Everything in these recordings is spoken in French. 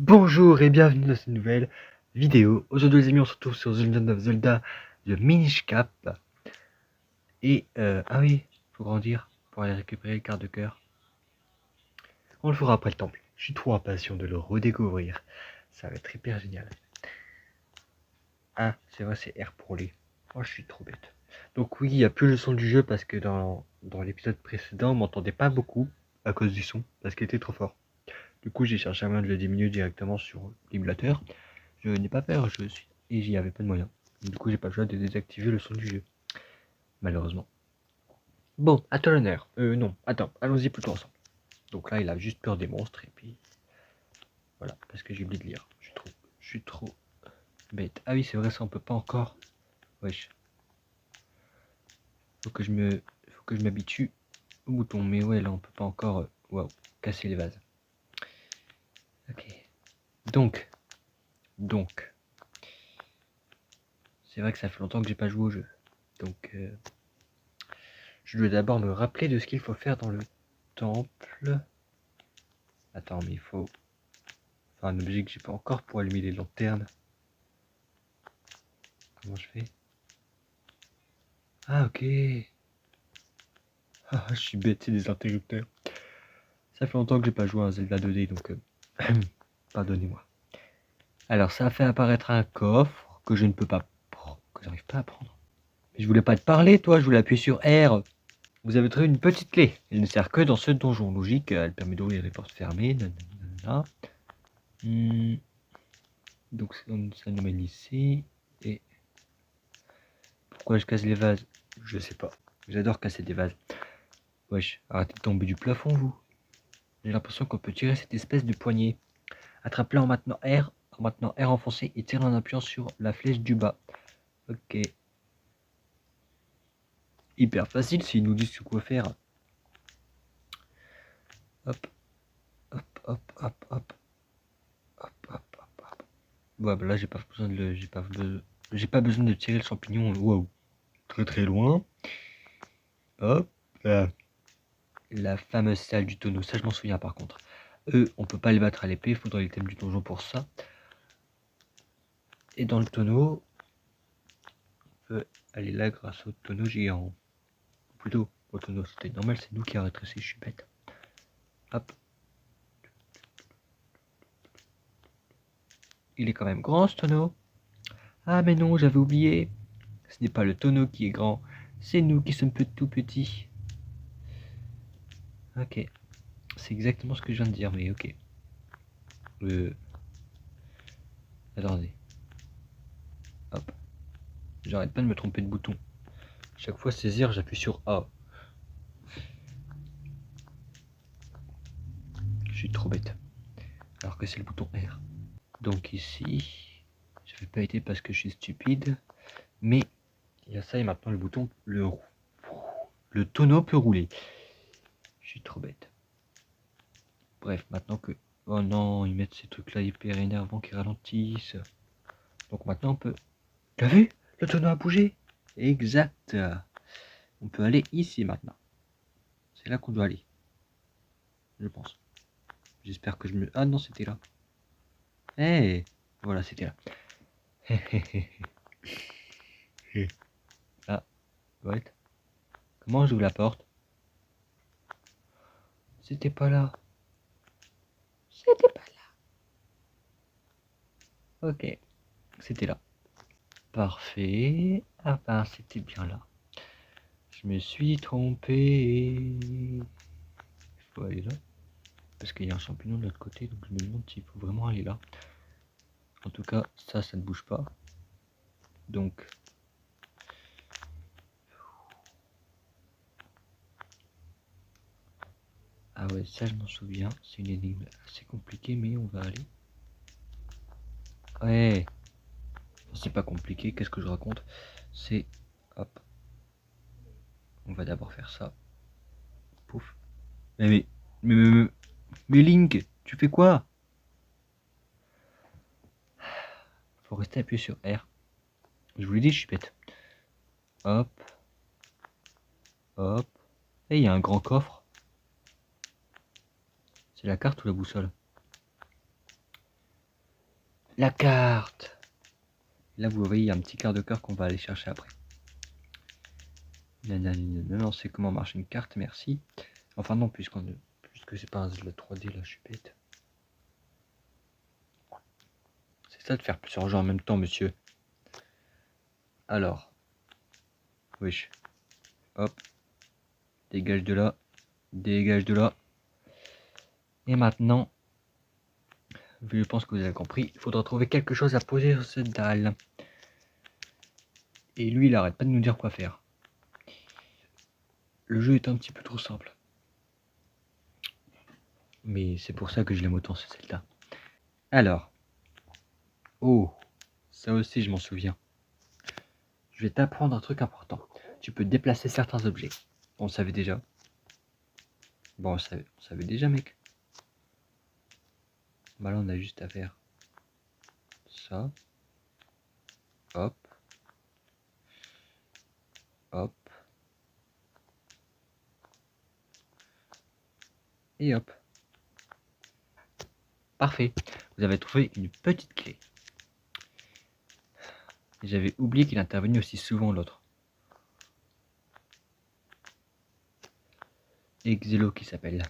Bonjour et bienvenue dans cette nouvelle vidéo. Aujourd'hui les amis, on se retrouve sur The Legend of Zelda de Minish Cap. Et ah oui, faut grandir pour aller récupérer le quart de cœur. On le fera après le temple. Je suis trop impatient de le redécouvrir. Ça va être hyper génial. Ah, c'est vrai, c'est R pour les. Oh, je suis trop bête. Donc oui, il n'y a plus le son du jeu parce que dans l'épisode précédent, on m'entendait pas beaucoup à cause du son, parce qu'il était trop fort. Du coup, j'ai cherché un moyen de le diminuer directement sur l'émulateur. Je n'ai pas peur, je suis. Et j'y avais pas de moyen. Du coup, j'ai pas le choix de désactiver le son du jeu. Malheureusement. Bon, à toi l'honneur. Non, attends, allons-y plutôt ensemble. Donc là, il a juste peur des monstres et puis. Voilà, parce que j'ai oublié de lire. Je suis trop bête. Ah oui, c'est vrai, ça on peut pas encore. Wesh. Faut que je m'habitue au bouton. Mais ouais, là on peut pas encore. Waouh, casser les vases. Ok. Donc. C'est vrai que ça fait longtemps que j'ai pas joué au jeu. Donc. Je dois d'abord me rappeler de ce qu'il faut faire dans le temple. Attends, mais il faut... Enfin, un objet que j'ai pas encore pour allumer les lanternes. Comment je fais? Ah, ok. Ah, je suis bête, c'est des interrupteurs. Ça fait longtemps que j'ai pas joué à un Zelda 2D, donc... pardonnez-moi. Alors, ça a fait apparaître un coffre que je ne peux pas... que j'arrive pas à prendre. Mais je voulais pas te parler, toi, je voulais appuyer sur R. Vous avez trouvé une petite clé. Elle ne sert que dans ce donjon. Logique, elle permet d'ouvrir les portes fermées. Donc ça nous mène ici. Et pourquoi je casse les vases? Je sais pas. J'adore casser des vases. Wesh, arrêtez de tomber du plafond, vous. J'ai l'impression qu'on peut tirer cette espèce de poignée. Attrape-la en maintenant R enfoncé et tire en appuyant sur la flèche du bas. Ok. Hyper facile s'ils nous disent quoi faire. Hop. Hop, hop, hop, hop. Hop, hop, hop, hop. Ouais, bah là j'ai pas besoin de j'ai pas besoin de tirer le champignon. Wow. Très très loin. Hop. La fameuse salle du tonneau, ça je m'en souviens par contre. Eux, on peut pas les battre à l'épée, il faudra les thèmes du donjon pour ça. Et dans le tonneau, on peut aller là grâce au tonneau géant. Ou plutôt, au tonneau, c'était normal, c'est nous qui a rétréci, je suis bête. Hop. Il est quand même grand ce tonneau. Ah mais non, j'avais oublié. Ce n'est pas le tonneau qui est grand, c'est nous qui sommes tout petits. Ok. C'est exactement ce que je viens de dire, mais ok. Attendez. Hop. J'arrête pas de me tromper de bouton. Chaque fois saisir, j'appuie sur A. Je suis trop bête. Alors que c'est le bouton R. Donc ici, je n'avais pas été parce que je suis stupide, mais il y a ça et maintenant le bouton, le tonneau peut rouler. Je suis trop bête. Bref, maintenant que... Oh non, ils mettent ces trucs là hyper énervants qui ralentissent. Donc maintenant on peut... T'as vu? Le tonneau a bougé. Exact. On peut aller ici maintenant. C'est là qu'on doit aller. Je pense. J'espère que je me... Ah non, c'était là. Eh hey, voilà, c'était là. Ah, ouais. Comment j'ouvre la porte? C'était pas là. C'était pas là. Ok, c'était là. Parfait. Ah ben, c'était bien là. Je me suis trompé. Il faut aller là. Parce qu'il y a un champignon de l'autre côté, donc je me demande s'il faut vraiment aller là. En tout cas, ça ne bouge pas. Donc... Ah ouais, ça je m'en souviens. C'est une énigme assez compliquée, mais on va aller. Ouais. C'est pas compliqué, qu'est-ce que je raconte? C'est... Hop. On va d'abord faire ça. Pouf. Mais Link, tu fais quoi? Faut rester appuyé sur R. Je vous l'ai dit, je suis bête. Hop. Hop. Et il y a un grand coffre. C'est la carte ou la boussole? La carte. Là, vous voyez, il y a un petit quart de cœur qu'on va aller chercher après. Non, c'est comment marche une carte, merci. Enfin non, puisque c'est pas un Zelda 3D, là, je suis bête. C'est ça de faire plusieurs jeux en même temps, monsieur. Alors. Wesh. Hop. Dégage de là. Dégage de là. Et maintenant, je pense que vous avez compris, il faudra trouver quelque chose à poser sur cette dalle. Et lui, il arrête pas de nous dire quoi faire. Le jeu est un petit peu trop simple. Mais c'est pour ça que je l'aime autant, ce Zelda. Alors. Oh. Ça aussi, je m'en souviens. Je vais t'apprendre un truc important. Tu peux déplacer certains objets. On le savait déjà. Bon, on savait déjà, mec. Bah là, on a juste à faire ça. Hop. Hop. Et hop. Parfait. Vous avez trouvé une petite clé. J'avais oublié qu'il intervenait aussi souvent l'autre. Exelo qui s'appelle.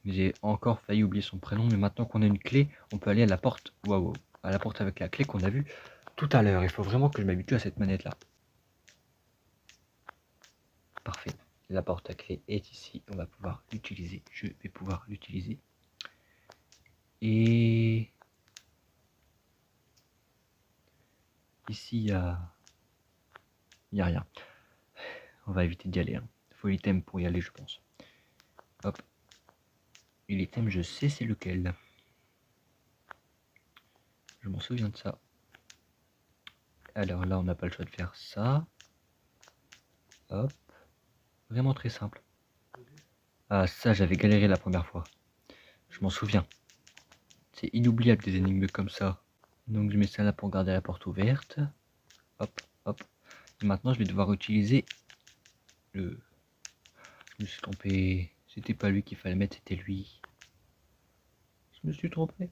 J'ai encore failli oublier son prénom, mais maintenant qu'on a une clé, on peut aller à la porte. Waouh, à la porte avec la clé qu'on a vue tout à l'heure. Il faut vraiment que je m'habitue à cette manette là. Parfait. La porte à clé est ici. On va pouvoir l'utiliser. Je vais pouvoir l'utiliser. Et ici, il y a rien. On va éviter d'y aller. Il faut l'item pour y aller, je pense. Hop. Et l'item, je sais c'est lequel. Je m'en souviens de ça. Alors là, on n'a pas le choix de faire ça. Hop. Vraiment très simple. Ah, ça, j'avais galéré la première fois. Je m'en souviens. C'est inoubliable des énigmes comme ça. Donc je mets ça là pour garder la porte ouverte. Hop, hop. Et maintenant, je vais devoir utiliser le... Je me suis trompé. C'était pas lui qu'il fallait mettre, c'était lui. Je me suis trompé.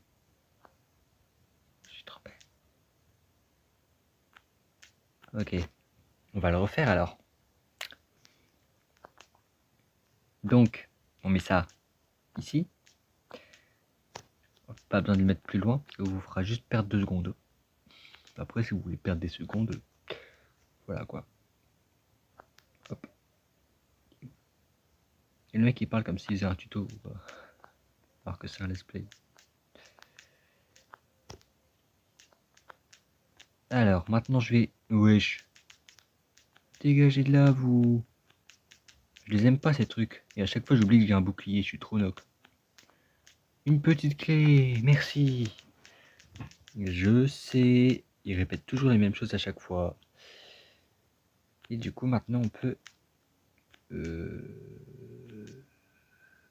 Je me suis trompé. Ok. On va le refaire alors. Donc, on met ça ici. Pas besoin de le mettre plus loin. Ça vous fera juste perdre 2 secondes. Après, si vous voulez perdre des secondes, voilà quoi. Hop. Et le mec il parle comme s'il faisait un tuto. Alors que c'est un let's play. Alors, maintenant je vais... Wesh. Dégagez de là, vous. Je les aime pas ces trucs. Et à chaque fois j'oublie que j'ai un bouclier, je suis trop knock. Une petite clé, merci. Je sais. Il répète toujours les mêmes choses à chaque fois. Et du coup maintenant on peut...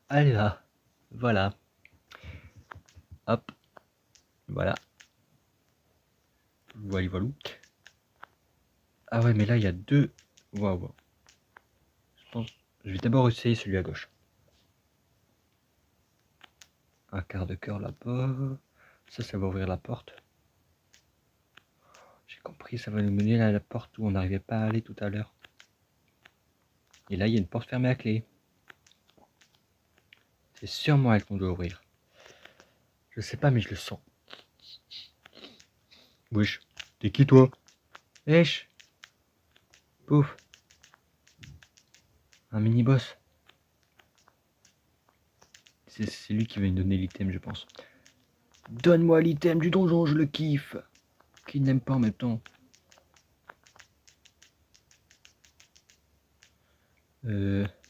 Allez là. Voilà. Hop. Voilà. Voilà, voilà. Ah ouais, mais là il y a deux... Waouh. Je vais d'abord essayer celui à gauche. Un quart de cœur là-bas. Ça va ouvrir la porte. J'ai compris, ça va nous mener à la porte où on n'arrivait pas à aller tout à l'heure. Et là, il y a une porte fermée à clé. C'est sûrement elle qu'on doit ouvrir. Je sais pas, mais je le sens. Wesh, t'es qui toi? Wesh. Pouf. Un mini-boss. C'est lui qui va nous donner l'item, je pense. Donne-moi l'item du donjon, je le kiffe. Qui n'aime pas en même temps.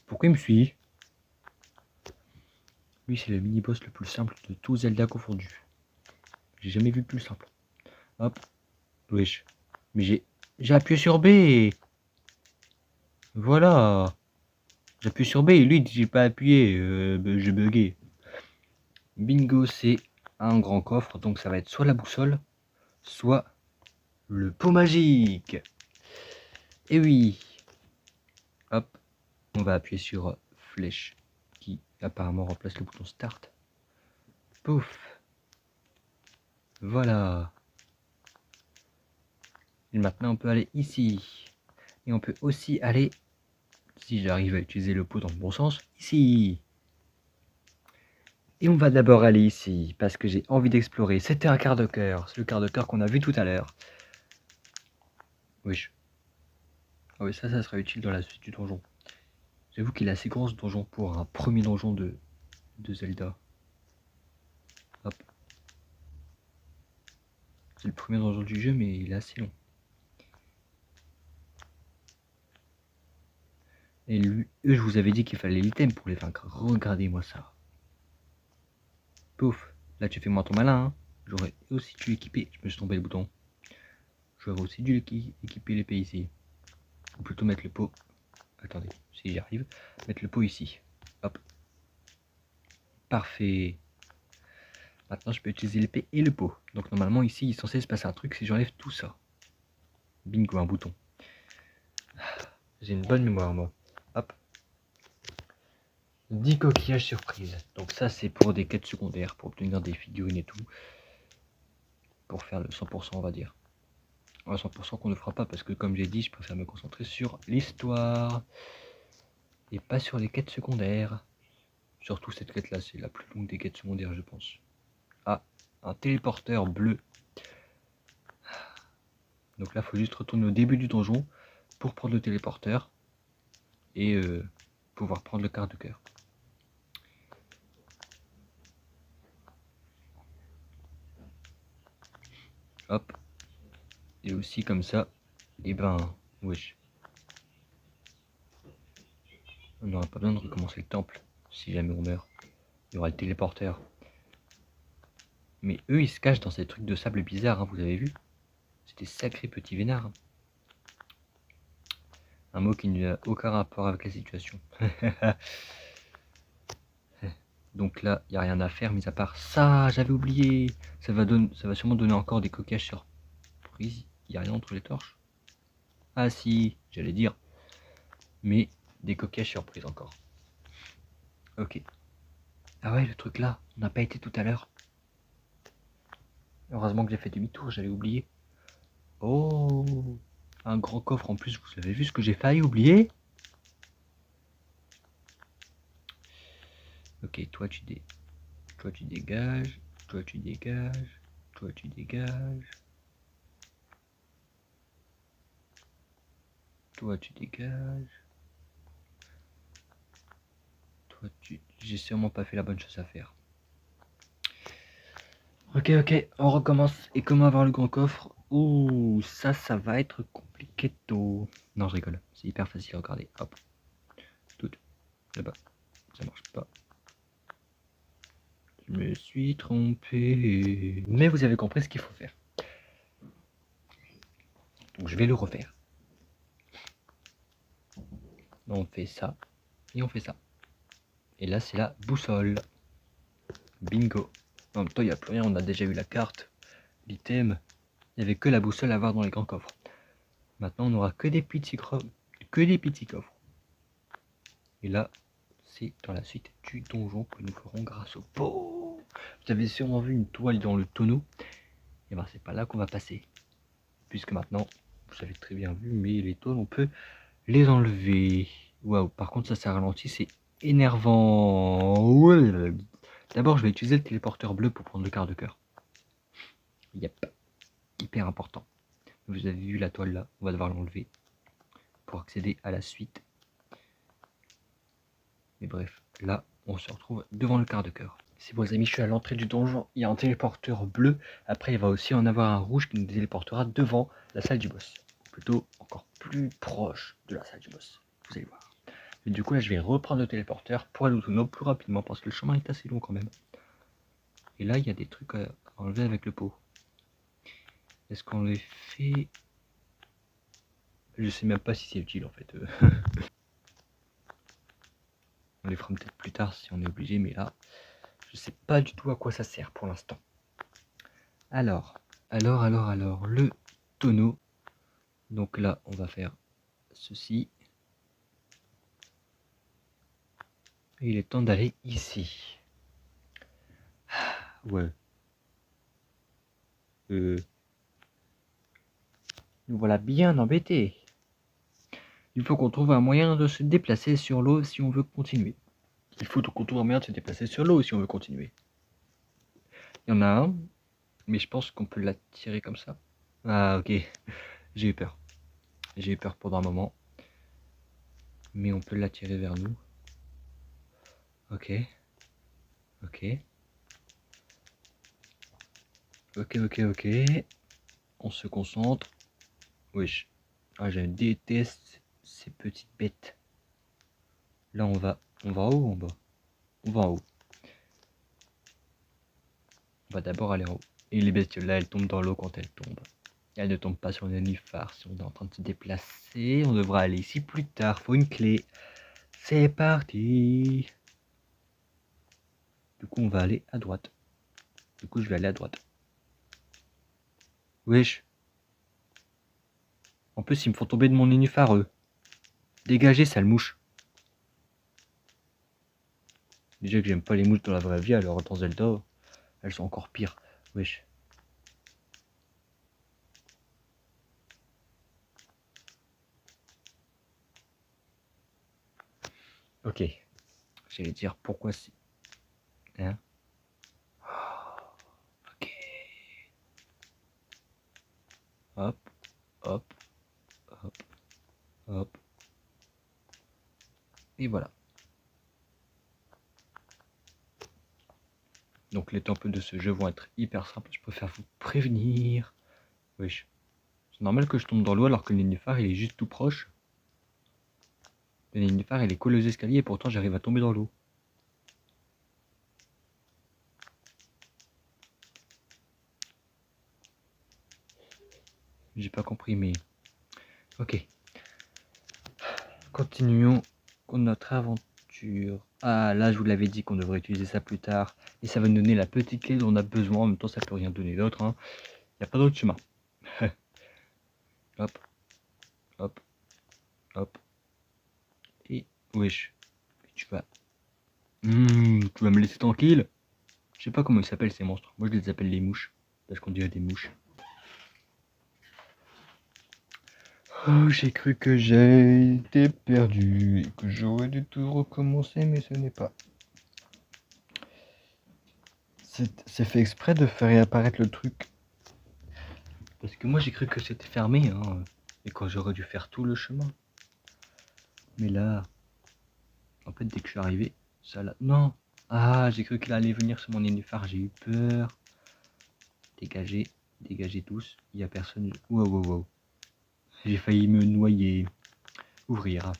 Pourquoi il me suit? Lui, c'est le mini-boss le plus simple de tout Zelda confondu. J'ai jamais vu plus simple. Hop. Wesh. Mais j'ai appuyé sur B. Voilà. J'appuie sur B et lui, j'ai pas appuyé. J'ai bugué. Bingo, c'est un grand coffre. Donc ça va être soit la boussole, soit le pot magique. Et oui. Hop. On va appuyer sur flèche qui apparemment remplace le bouton start. Pouf. Voilà. Et maintenant, on peut aller ici. Et on peut aussi aller, si j'arrive à utiliser le pot dans le bon sens, ici. Et on va d'abord aller ici, parce que j'ai envie d'explorer. C'était un quart de cœur. C'est le quart de cœur qu'on a vu tout à l'heure. Oui. Ah oui, ça sera utile dans la suite du donjon. J'avoue qu'il est assez grand ce donjon pour un premier donjon de Zelda. Hop. C'est le premier donjon du jeu, mais il est assez long. Et lui, eux, je vous avais dit qu'il fallait l'item pour les vaincre. Regardez-moi ça. Pouf. Là, tu fais moins ton malin. Hein. J'aurais aussi dû équiper. Je me suis tombé le bouton. J'aurais aussi dû équiper l'épée ici. Ou plutôt mettre le pot. Attendez, si j'y arrive. Mettre le pot ici. Hop. Parfait. Maintenant, je peux utiliser l'épée et le pot. Donc, normalement, ici, il est censé se passer un truc si j'enlève tout ça. Bingo, un bouton. J'ai une bonne mémoire, moi. Hop. 10 coquillages surprises. Donc ça, c'est pour des quêtes secondaires, pour obtenir des figurines et tout. Pour faire le 100%, on va dire. 100% qu'on ne fera pas, parce que comme j'ai dit, je préfère me concentrer sur l'histoire. Et pas sur les quêtes secondaires. Surtout cette quête-là, c'est la plus longue des quêtes secondaires, je pense. Ah, un téléporteur bleu. Donc là, il faut juste retourner au début du donjon pour prendre le téléporteur. Et pouvoir prendre le quart de cœur. Hop. Et aussi comme ça, et ben, wesh. On n'aura pas besoin de recommencer le temple, si jamais on meurt. Il y aura le téléporteur. Mais eux, ils se cachent dans ces trucs de sable bizarres, hein, vous avez vu? C'est des sacrés petits vénards. Hein. Un mot qui n'a aucun rapport avec la situation. Donc là, il n'y a rien à faire, mis à part ça, j'avais oublié. Ça va sûrement donner encore des coquillages surprises. Il n'y a rien entre les torches. Ah si, j'allais dire. Mais des coquillages surprises encore. Ok. Ah ouais, le truc là, on n'a pas été tout à l'heure. Heureusement que j'ai fait demi-tour, j'avais oublié. Oh, un grand coffre en plus, vous avez vu ce que j'ai failli oublier? Ok, toi tu dégages, toi tu dégages, toi tu dégages, toi tu dégages, toi tu... J'ai sûrement pas fait la bonne chose à faire. Ok, on recommence. Et comment avoir le grand coffre? Ouh, ça va être compliqué tôt. Non, je rigole, c'est hyper facile, regardez, hop. Tout là-bas, ça marche pas. Je me suis trompé. Mais vous avez compris ce qu'il faut faire. Donc je vais le refaire. On fait ça et on fait ça. Et là c'est la boussole. Bingo. En même temps il n'y a plus rien, on a déjà eu la carte, l'item. Il n'y avait que la boussole à voir dans les grands coffres. Maintenant on n'aura que des petits coffres. Et là c'est dans la suite du donjon que nous ferons grâce au pot. Vous avez sûrement vu une toile dans le tonneau. Et ben c'est pas là qu'on va passer. Puisque maintenant, vous avez très bien vu, mais les toiles on peut les enlever. Waouh, par contre ça ralentit, c'est énervant. D'abord je vais utiliser le téléporteur bleu pour prendre le quart de cœur. Yep, hyper important. Vous avez vu la toile là, on va devoir l'enlever pour accéder à la suite. Mais bref, là on se retrouve devant le quart de cœur. Si vos amis, je suis à l'entrée du donjon, il y a un téléporteur bleu. Après il va aussi en avoir un rouge qui nous téléportera devant la salle du boss. Plutôt encore plus proche de la salle du boss. Vous allez voir. Et du coup là je vais reprendre le téléporteur pour aller au tonneau plus rapidement parce que le chemin est assez long quand même. Et là il y a des trucs à enlever avec le pot. Est-ce qu'on les fait? Je sais même pas si c'est utile en fait. On les fera peut-être plus tard si on est obligé, mais là je sais pas du tout à quoi ça sert pour l'instant. Alors, le tonneau. Donc là on va faire ceci. Et il est temps d'aller ici. Ouais. Nous voilà bien embêtés. Il faut qu'on trouve un moyen de se déplacer sur l'eau si on veut continuer. Il faut qu'on trouve un moyen de se déplacer sur l'eau si on veut continuer. Il y en a un, mais je pense qu'on peut l'attirer comme ça. Ah ok, j'ai eu peur. J'ai eu peur pendant un moment. Mais on peut l'attirer vers nous. Ok. Ok. Ok. On se concentre. Wesh. Ah, je déteste ces petites bêtes. Là, on va en haut ou en bas? On va en haut. On va d'abord aller en haut. Et les bestioles là, elles tombent dans l'eau quand elles tombent. Elles ne tombent pas sur le nénuphar. Si on est en train de se déplacer, on devra aller ici plus tard. Faut une clé. C'est parti. Du coup, on va aller à droite. Du coup, je vais aller à droite. Wesh. En plus, ils me font tomber de mon nénuphar, eux. Dégagez, sale mouche. Déjà que j'aime pas les mouches dans la vraie vie, alors dans Zelda, elles sont encore pires. Wesh. Ok. J'allais dire pourquoi si. Hein? Ok. Hop, hop, hop, hop. Et voilà. Donc les tempos de ce jeu vont être hyper simples. Je préfère vous prévenir. Wesh. C'est normal que je tombe dans l'eau alors que le nénuphar il est juste tout proche. Le nénuphar il est collé aux escaliers et pourtant j'arrive à tomber dans l'eau. J'ai pas compris mais... Ok. Continuons notre aventure. Ah là je vous l'avais dit qu'on devrait utiliser ça plus tard. Et ça va nous donner la petite clé dont on a besoin. En même temps ça peut rien donner d'autre. Hein. Y a pas d'autre chemin. Hop. Hop. Hop. Et wesh. Tu vas... tu vas me laisser tranquille? Je sais pas comment ils s'appellent ces monstres. Moi je les appelle les mouches. Parce qu'on dirait des mouches. Oh, j'ai cru que j'ai été perdu et que j'aurais dû tout recommencer, mais ce n'est pas. C'est fait exprès de faire réapparaître le truc. Parce que moi j'ai cru que c'était fermé, hein. Et quand j'aurais dû faire tout le chemin. Mais là, en fait, dès que je suis arrivé, ça là. Non! Ah, j'ai cru qu'il allait venir sur mon nénuphar, j'ai eu peur. Dégagez, dégagez tous, il n'y a personne. Wow. J'ai failli me noyer. Ouvrir.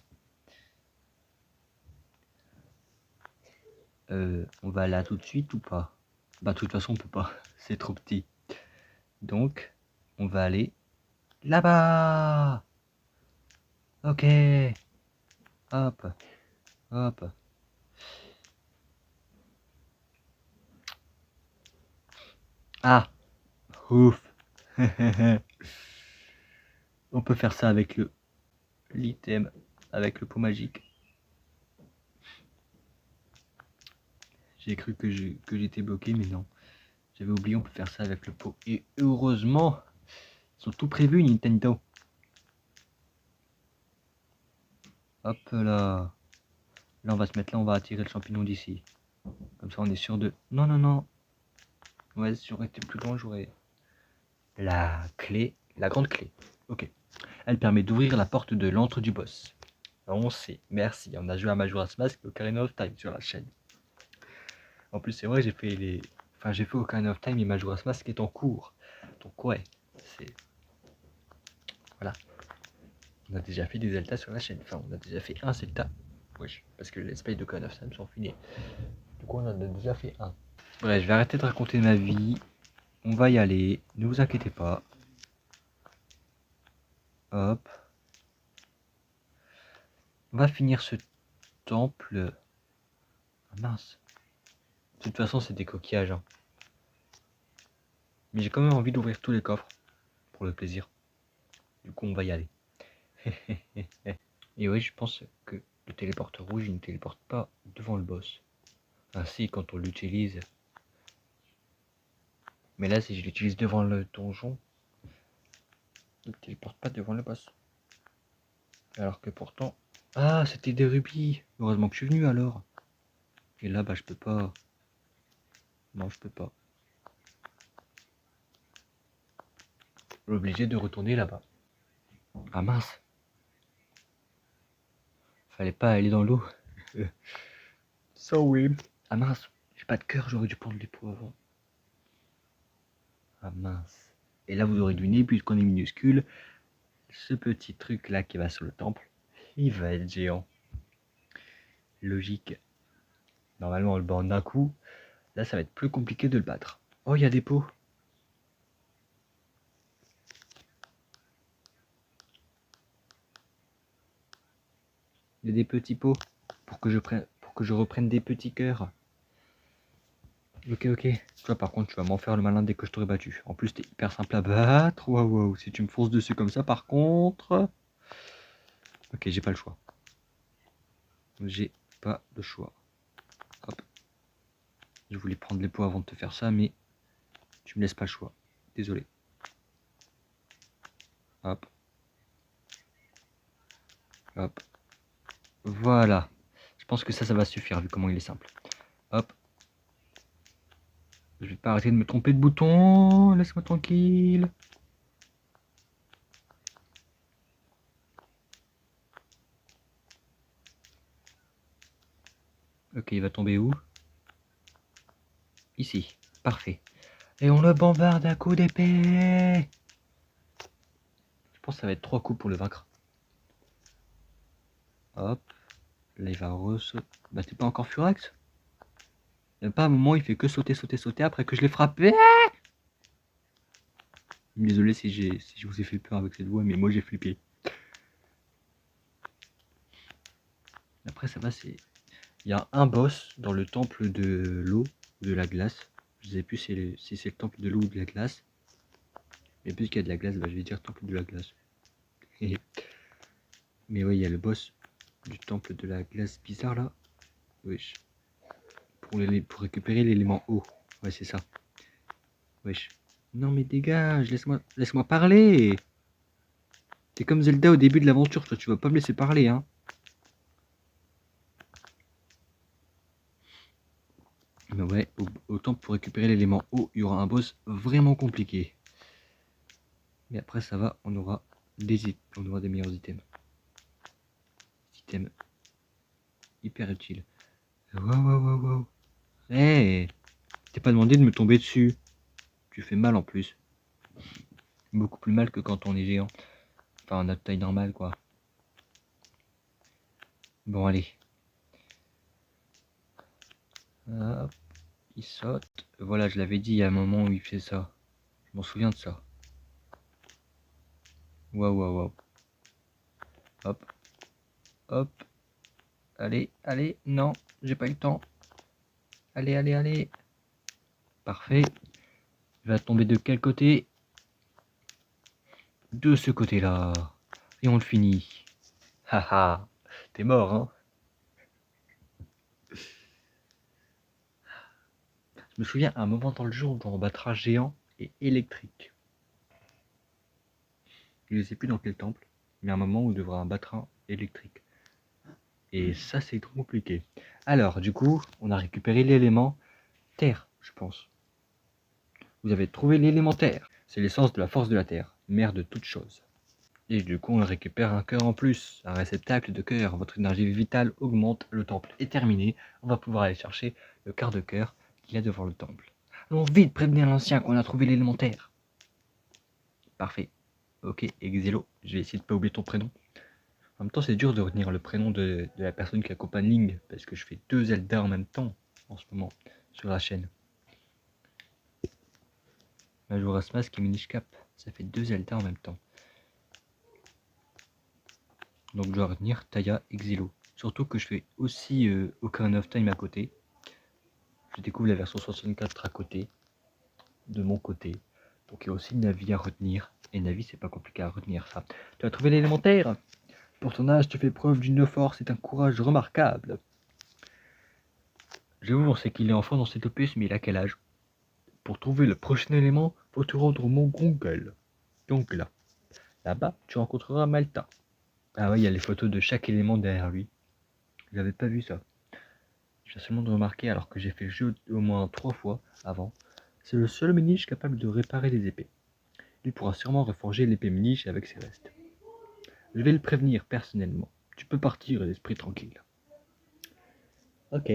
On va là tout de suite ou pas? Bah de toute façon on peut pas, c'est trop petit. Donc on va aller là-bas. Ok. Hop. Hop. Ah. Ouf. On peut faire ça avec l'item, avec le pot magique. J'ai cru que j'étais bloqué, mais non. J'avais oublié, on peut faire ça avec le pot. Et heureusement, ils sont tout prévus, Nintendo. Hop là. Là, on va se mettre là, on va attirer le champignon d'ici. Comme ça, on est sûr de... Non. Ouais, si j'aurais été plus loin, j'aurais... La clé, la grande clé. Ok. Elle permet d'ouvrir la porte de l'antre du boss. On sait, merci. On a joué à Majora's Mask et Ocarina of Time sur la chaîne. En plus, c'est vrai, j'ai fait Ocarina of Time et Majora's Mask est en cours. Donc ouais, c'est... Voilà. On a déjà fait des Zelda sur la chaîne. Enfin, on a déjà fait un Zelda. Wesh, parce que les let's de Ocarina of Time sont finis. Du coup, on en a déjà fait un. Bref, je vais arrêter de raconter ma vie. On va y aller. Ne vous inquiétez pas. Hop. On va finir ce temple. Ah, mince. De toute façon, c'est des coquillages. Hein. Mais j'ai quand même envie d'ouvrir tous les coffres. Pour le plaisir. Du coup, on va y aller. Et oui, je pense que le téléporteur rouge, il ne téléporte pas devant le boss. Ainsi, quand on l'utilise. Mais là, si je l'utilise devant le donjon, Ne téléporte pas devant le boss. Alors que pourtant... Ah, c'était des rubis. Heureusement que je suis venu alors. Et là, bah je peux pas. Non, je peux pas. Obligé de retourner là-bas. Ah mince. Fallait pas aller dans l'eau. Ça oui. Ah mince. J'ai pas de cœur, j'aurais dû prendre les pots avant. Ah mince. Et là, vous aurez deviné, puisqu'on est minuscule, ce petit truc là qui va sur le temple, il va être géant. Logique. Normalement, on le bat en un coup. Là, ça va être plus compliqué de le battre. Oh, il y a des pots. Il y a des petits pots pour que je reprenne des petits cœurs. Ok, ok. Toi, par contre, tu vas m'en faire le malin dès que je t'aurai battu. En plus, t'es hyper simple à battre. Waouh, waouh. Si tu me fonces dessus comme ça, par contre... Ok, j'ai pas le choix. J'ai pas le choix. Hop. Je voulais prendre les pots avant de te faire ça, mais tu me laisses pas le choix. Désolé. Hop. Hop. Voilà. Je pense que ça va suffire vu comment il est simple. Hop. Je vais pas arrêter de me tromper de bouton. Laisse-moi tranquille. Ok, il va tomber où? Ici. Parfait. Et on le bombarde à coups d'épée. Je pense que ça va être 3 coups pour le vaincre. Hop. Là, il va re-sauter. Bah, t'es pas encore Furax? Il n'y a pas un moment où il fait que sauter, sauter, sauter après que je l'ai frappé. Désolé si je vous ai fait peur avec cette voix, mais moi j'ai flippé. Après, ça va, c'est... Il y a un boss dans le temple de l'eau, de la glace. Je ne sais plus si c'est le temple de l'eau ou de la glace. Mais puisqu'il y a de la glace, bah, je vais dire temple de la glace. Mais oui, il y a le boss du temple de la glace bizarre là. Wesh. Pour récupérer l'élément eau. Ouais, c'est ça. Wesh. Non mais dégage, laisse-moi parler. T'es comme Zelda au début de l'aventure, toi tu vas pas me laisser parler, hein. Mais ouais, autant pour récupérer l'élément eau, il y aura un boss vraiment compliqué. Mais après ça va, on aura des meilleurs items. Items hyper utiles. Waouh, waouh, waouh, waouh. Hey, t'es pas demandé de me tomber dessus. Tu fais mal en plus. Beaucoup plus mal que quand on est géant. Enfin, on a taille normale quoi. Bon, allez. Hop, il saute. Voilà, je l'avais dit il y a un moment où il fait ça. Je m'en souviens de ça. Waouh, waouh, waouh. Hop, hop. Allez, allez. Non, j'ai pas eu le temps. Allez, allez, allez. Parfait. Il va tomber de quel côté? De ce côté-là. Et on le finit. Haha, t'es mort, hein? Je me souviens à un moment dans le jeu où on battra géant et électrique. Je ne sais plus dans quel temple, mais à un moment où on devra battre un électrique. Et ça, c'est trop compliqué. Alors, du coup, on a récupéré l'élément terre, je pense. Vous avez trouvé l'élémentaire. C'est l'essence de la force de la terre, mère de toutes choses. Et du coup, on récupère un cœur en plus, un réceptacle de cœur. Votre énergie vitale augmente, le temple est terminé. On va pouvoir aller chercher le quart de cœur qu'il y a devant le temple. Allons vite prévenir l'ancien qu'on a trouvé l'élémentaire. Parfait. Ok, Exelo, je vais essayer de pas oublier ton prénom. En même temps, c'est dur de retenir le prénom de la personne qui accompagne Link, parce que je fais 2 Zelda en même temps, en ce moment, sur la chaîne. Majora's Mask et Minish Cap, ça fait 2 Zelda en même temps. Donc je dois retenir Taya Exilo. Surtout que je fais aussi Ocarina of Time à côté. Je découvre la version 64 à côté, de mon côté. Donc il y a aussi Navi à retenir. Et Navi, c'est pas compliqué à retenir ça. Tu as trouvé l'élémentaire? Pour ton âge, tu fais preuve d'une force et d'un courage remarquable. J'avoue, on sait qu'il est enfant dans cet opus, mais il a quel âge? Pour trouver le prochain élément, faut te rendre au mont Grunkel. Donc là. Là-bas, tu rencontreras Malta. Ah ouais, il y a les photos de chaque élément derrière lui. J'avais pas vu ça. Je viens seulement de remarquer alors que j'ai fait le jeu au moins 3 fois avant. C'est le seul Minish capable de réparer les épées. Il pourra sûrement reforger l'épée Minish avec ses restes. Je vais le prévenir personnellement. Tu peux partir l'esprit tranquille. Ok.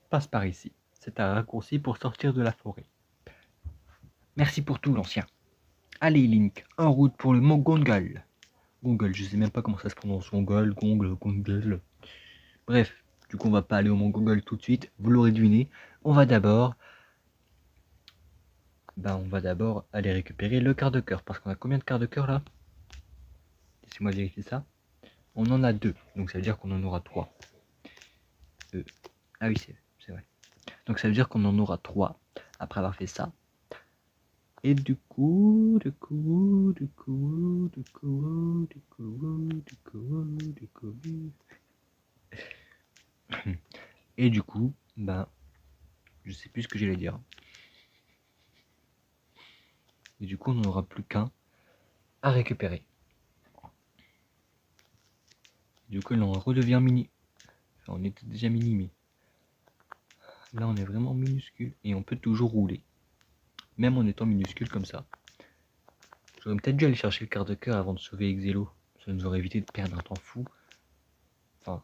Passe par ici. C'est un raccourci pour sortir de la forêt. Merci pour tout, l'ancien. Allez, Link, en route pour le mont Gongol. Gongol, je sais même pas comment ça se prononce. Gongol, Gongol. Bref, du coup, on va pas aller au mont Gongol tout de suite. Vous l'aurez deviné. On va d'abord aller récupérer le quart de cœur. Parce qu'on a combien de quarts de cœur là? Laissez-moi vérifier ça. On en a 2. Donc ça veut dire qu'on en aura 3. Ah oui, c'est vrai. Donc ça veut dire qu'on en aura 3 après avoir fait ça. Et du coup. Et du coup, ben, je sais plus ce que j'allais dire. Et du coup, on n'en aura plus qu'un à récupérer. Du coup, là, on redevient mini. Enfin, on était déjà mini, mais là, on est vraiment minuscule et on peut toujours rouler. Même en étant minuscule comme ça. J'aurais peut-être dû aller chercher le quart de cœur avant de sauver Exelo. Ça nous aurait évité de perdre un temps fou. Enfin,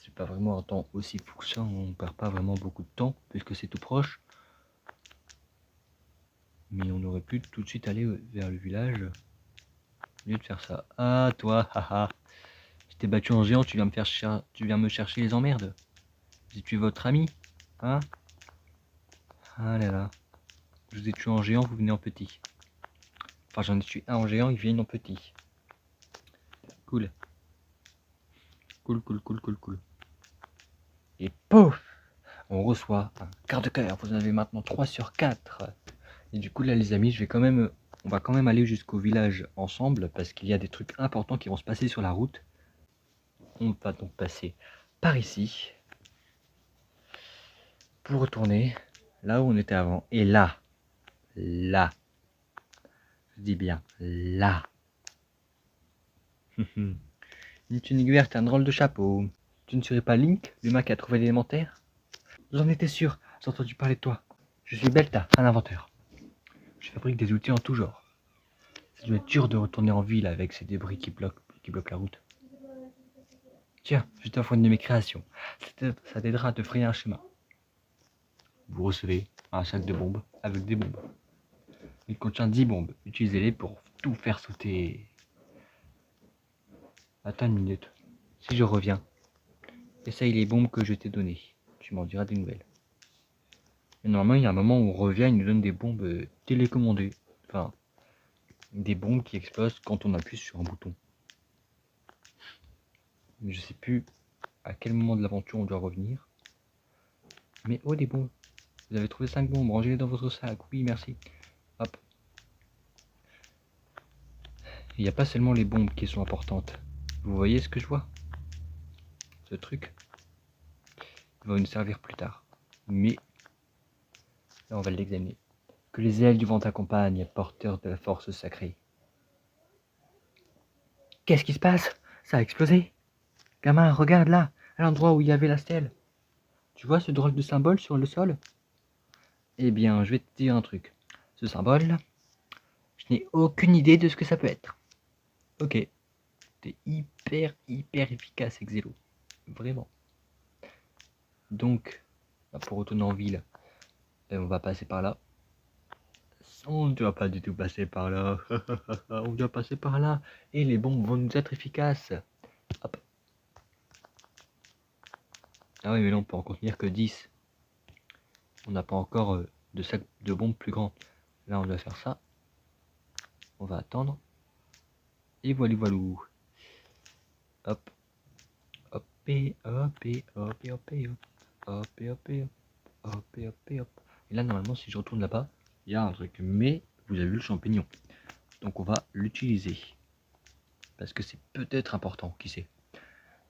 c'est pas vraiment un temps aussi fou que ça. On perd pas vraiment beaucoup de temps puisque c'est tout proche. Mais on aurait pu tout de suite aller vers le village. Au lieu de faire ça. Ah, toi, haha. Je t'ai battu en géant, tu viens me chercher les emmerdes. Si tu es votre ami, hein? Ah là là. Je vous ai tué en géant, vous venez en petit. Enfin, j'en ai tué un en géant, ils viennent en petit. Cool. Cool. Et pouf! On reçoit un quart de cœur. Vous en avez maintenant 3 sur 4. Et du coup, là, les amis, on va quand même aller jusqu'au village ensemble parce qu'il y a des trucs importants qui vont se passer sur la route. On va donc passer par ici pour retourner là où on était avant. Et là, je dis bien là. Une tunique verte, un drôle de chapeau. Tu ne serais pas Link, l'humain qui a trouvé l'élémentaire? J'en étais sûr, j'ai entendu parler de toi. Je suis Belta, un inventeur. Je fabrique des outils en tout genre. Ça doit être dur de retourner en ville avec ces débris qui bloquent la route. Tiens, je t'offre une de mes créations. Ça t'aidera à te frayer un chemin. Vous recevez un sac de bombes avec des bombes. Il contient 10 bombes. Utilisez-les pour tout faire sauter. Attends une minute. Si je reviens, essaye les bombes que je t'ai données. Tu m'en diras des nouvelles. Mais normalement, il y a un moment où on revient, il nous donne des bombes télécommandées. Enfin, des bombes qui explosent quand on appuie sur un bouton. Mais je sais plus à quel moment de l'aventure on doit revenir. Mais oh, des bombes. Vous avez trouvé 5 bombes, rangez-les dans votre sac. Oui, merci. Hop. Il n'y a pas seulement les bombes qui sont importantes. Vous voyez ce que je vois? Ce truc va nous servir plus tard. Mais là, on va l'examiner. Que les ailes du vent t'accompagnent, porteur de la force sacrée. Qu'est-ce qui se passe? Ça a explosé. Gamin, regarde là, à l'endroit où il y avait la stèle. Tu vois ce drôle de symbole sur le sol? Eh bien, je vais te dire un truc. Ce symbole, je n'ai aucune idée de ce que ça peut être. Ok. T'es hyper efficace, Exelo. Vraiment. Donc, pour retourner en ville, on va passer par là. On ne doit pas du tout passer par là. On doit passer par là. Et les bombes vont nous être efficaces. Hop. Ah oui, mais là, on peut en contenir que 10. On n'a pas encore de sac de bombes plus grand. Là, on doit faire ça. On va attendre. Et voilà. Hop. Hop et hop et hop et hop et hop. Hop et hop et hop. Hop et hop et hop. Et là, normalement, si je retourne là-bas, il y a un truc. Mais vous avez vu le champignon. Donc, on va l'utiliser. Parce que c'est peut-être important, qui sait.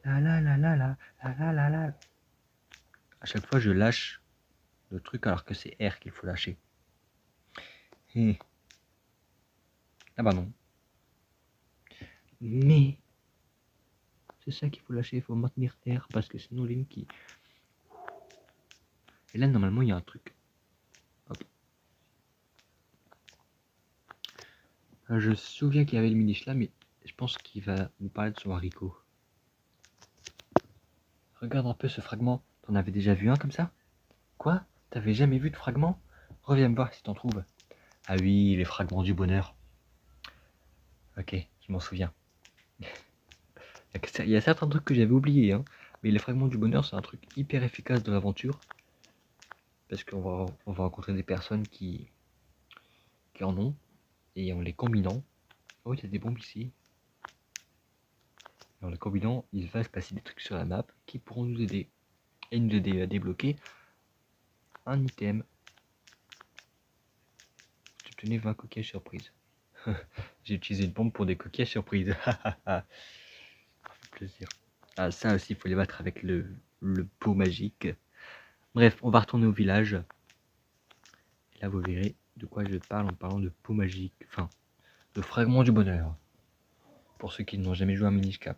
La. À chaque fois, je lâche le truc alors que c'est R qu'il faut lâcher. Et... ah bah non. Mais c'est ça qu'il faut lâcher, il faut maintenir R parce que sinon les lignes qui... Et là normalement il y a un truc. Hop. Je me souviens qu'il y avait le miniche là, mais je pense qu'il va nous parler de son haricot. Regarde un peu ce fragment, t'en avais déjà vu un comme ça? Quoi? T'avais jamais vu de fragment? Reviens me voir si t'en trouves. Ah oui, les fragments du bonheur. Ok, je m'en souviens. Il y a certains trucs que j'avais oubliés, hein, mais les fragments du bonheur, c'est un truc hyper efficace dans l'aventure. Parce qu'on va rencontrer des personnes qui en ont, et en les combinant... oh, il y a des bombes ici. Et en les combinant, il va se passer des trucs sur la map qui pourront nous aider. Et nous aider à débloquer un item. Tu tenais 20 coquillages surprises. J'ai utilisé une bombe pour des coquillages surprises. Plaisir. Ah, ça aussi, il faut les battre avec le pot magique. Bref, on va retourner au village. Et là, vous verrez de quoi je parle en parlant de pot magique. Enfin, de fragments du bonheur. Pour ceux qui n'ont jamais joué à Minish Cap.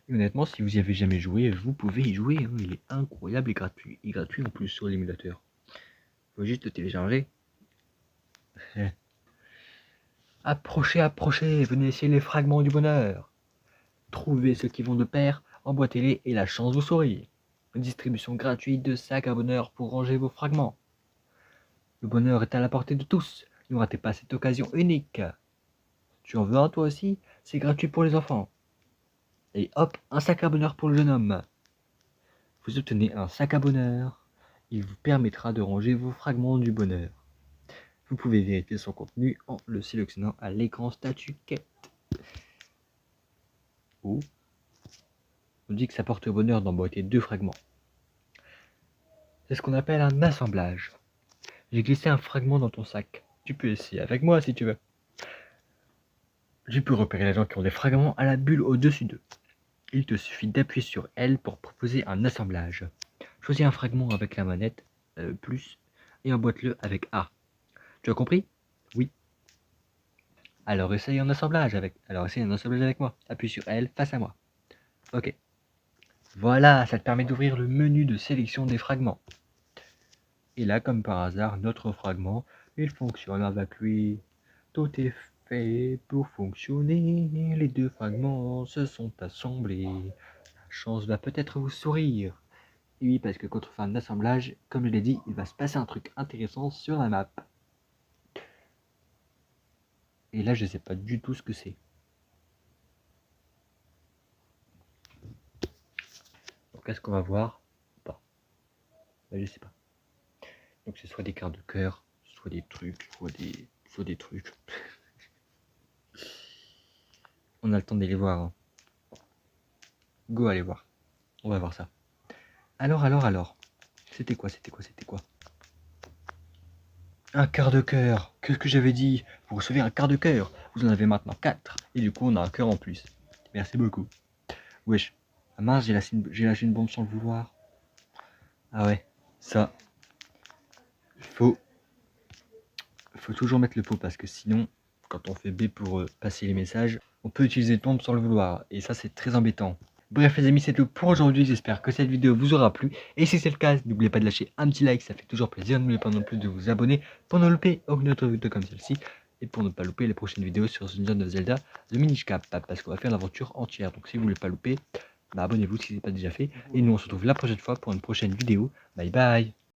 Et honnêtement, si vous y avez jamais joué, vous pouvez y jouer. Hein. Il est incroyable et gratuit. Et gratuit en plus sur l'émulateur. Il faut juste le télécharger. Approchez, approchez, venez essayer les fragments du bonheur. Trouvez ceux qui vont de pair, emboîtez-les et la chance vous sourit. Une distribution gratuite de sacs à bonheur pour ranger vos fragments. Le bonheur est à la portée de tous, ne ratez pas cette occasion unique. Tu en veux un toi aussi? C'est gratuit pour les enfants. Et hop, un sac à bonheur pour le jeune homme. Vous obtenez un sac à bonheur. Il vous permettra de ranger vos fragments du bonheur. Vous pouvez vérifier son contenu en le sélectionnant à l'écran statut quête. Oh. On dit que ça porte bonheur d'emboîter 2 fragments. C'est ce qu'on appelle un assemblage. J'ai glissé un fragment dans ton sac. Tu peux essayer avec moi si tu veux. J'ai pu repérer les gens qui ont des fragments à la bulle au-dessus d'eux. Il te suffit d'appuyer sur L pour proposer un assemblage. Choisis un fragment avec la manette plus et emboîte-le avec A. Tu as compris? Oui. Alors essaye un assemblage avec moi. Appuie sur L face à moi. Ok. Voilà, ça te permet d'ouvrir le menu de sélection des fragments. Et là, comme par hasard, notre fragment, il fonctionne avec lui. Tout est fait pour fonctionner. Les 2 fragments se sont assemblés. La chance va peut-être vous sourire. Et oui, parce que quand on fait un assemblage, comme je l'ai dit, il va se passer un truc intéressant sur la map. Et là, je sais pas du tout ce que c'est. Donc, est-ce qu'on va voir ou pas? Je sais pas. Donc, c'est soit des cartes de cœur, soit des trucs, soit des trucs. On a le temps d'aller voir. Hein. Go, aller voir. On va voir ça. Alors. C'était quoi? Un quart de cœur. Qu'est-ce que j'avais dit? Vous recevez un quart de cœur. Vous en avez maintenant 4. Et du coup, on a un cœur en plus. Merci beaucoup. Wesh. Ah mince, j'ai lâché une bombe sans le vouloir. Ah ouais. Ça. Faut toujours mettre le pot parce que sinon, quand on fait B pour passer les messages, on peut utiliser le bombe sans le vouloir. Et ça, c'est très embêtant. Bref les amis, c'est tout pour aujourd'hui, j'espère que cette vidéo vous aura plu. Et si c'est le cas, n'oubliez pas de lâcher un petit like, ça fait toujours plaisir. N'oubliez pas non plus de vous abonner pour ne louper aucune autre vidéo comme celle-ci. Et pour ne pas louper les prochaines vidéos sur une zone de Zelda de Minish Cap. Parce qu'on va faire l'aventure entière. Donc si vous ne voulez pas louper, abonnez-vous si ce n'est pas déjà fait. Et nous on se retrouve la prochaine fois pour une prochaine vidéo. Bye bye.